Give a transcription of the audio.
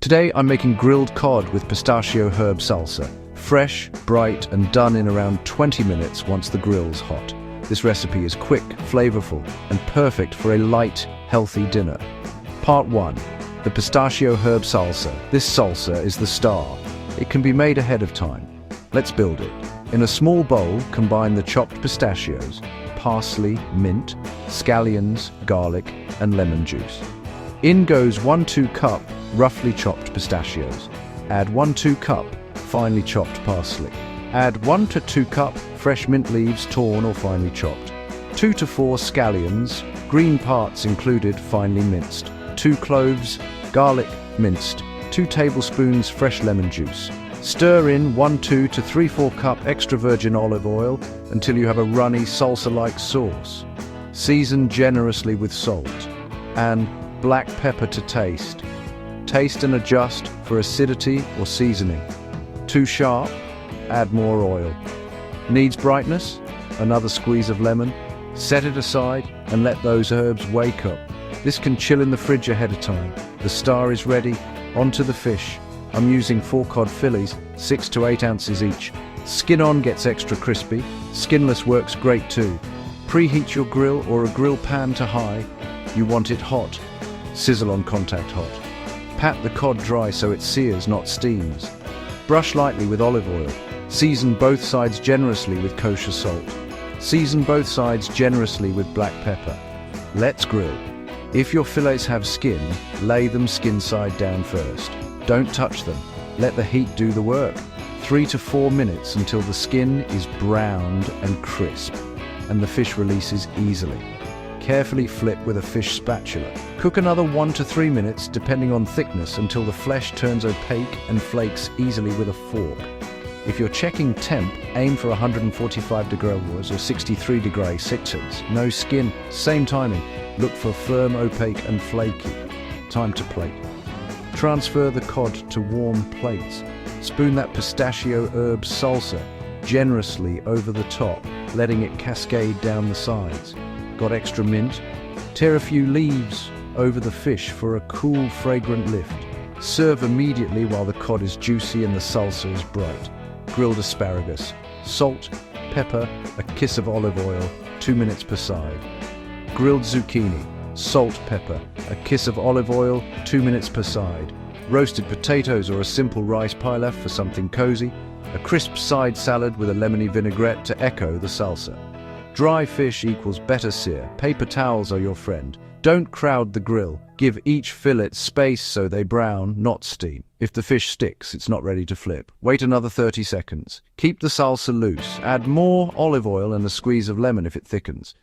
Today I'm making grilled cod with pistachio-herb salsa. Fresh, bright, and done in around 20 minutes once the grill's hot. This recipe is quick, flavorful, and perfect for a light, healthy dinner. Part 1. The pistachio-herb salsa. This salsa is the star. It can be made ahead of time. Let's build it. In a small bowl, combine the chopped pistachios, parsley, mint, scallions, garlic, and lemon juice. In goes 1-2 cup roughly chopped pistachios. Add 1-2 cup finely chopped parsley. Add 1 to 2 cup fresh mint leaves, torn or finely chopped. 2 to 4 scallions, green parts included, finely minced. 2 cloves, garlic, minced. 2 tablespoons fresh lemon juice. Stir in 1-2 to 3-4 cup extra virgin olive oil until you have a runny salsa-like sauce. Season generously with salt and black pepper to taste. Taste and adjust for acidity or seasoning. Too sharp? Add more oil. Needs brightness? Another squeeze of lemon. Set it aside and let those herbs wake up. This can chill in the fridge ahead of time. The star is ready. Onto the fish. I'm using 4 cod filets, 6 to 8 ounces each. Skin on gets extra crispy. Skinless works great too. Preheat your grill or a grill pan to high. You want it hot. Sizzle on contact hot. Pat the cod dry so it sears, not steams. Brush lightly with olive oil. Season both sides generously with kosher salt. Season both sides generously with black pepper. Let's grill. If your fillets have skin, lay them skin side down first. Don't touch them. Let the heat do the work. 3 to 4 minutes until the skin is browned and crisp, and the fish releases easily. Carefully flip with a fish spatula. Cook another 1 to 3 minutes depending on thickness until the flesh turns opaque and flakes easily with a fork. If you're checking temp, aim for 145 degrees or 63 degrees Celsius. No skin, same timing. Look for firm, opaque and flaky. Time to plate. Transfer the cod to warm plates. Spoon that pistachio-herb salsa generously over the top, letting it cascade down the sides. Got extra mint? Tear a few leaves over the fish for a cool, fragrant lift. Serve immediately while the cod is juicy and the salsa is bright. Grilled asparagus. Salt, pepper, a kiss of olive oil, 2 minutes per side. Grilled zucchini. Salt, pepper, a kiss of olive oil, 2 minutes per side. Roasted potatoes or a simple rice pilaf for something cozy. A crisp side salad with a lemony vinaigrette to echo the salsa. Dry fish equals better sear. Paper towels are your friend. Don't crowd the grill. Give each fillet space so they brown, not steam. If the fish sticks, it's not ready to flip. Wait another 30 seconds. Keep the salsa loose. Add more olive oil and a squeeze of lemon if it thickens.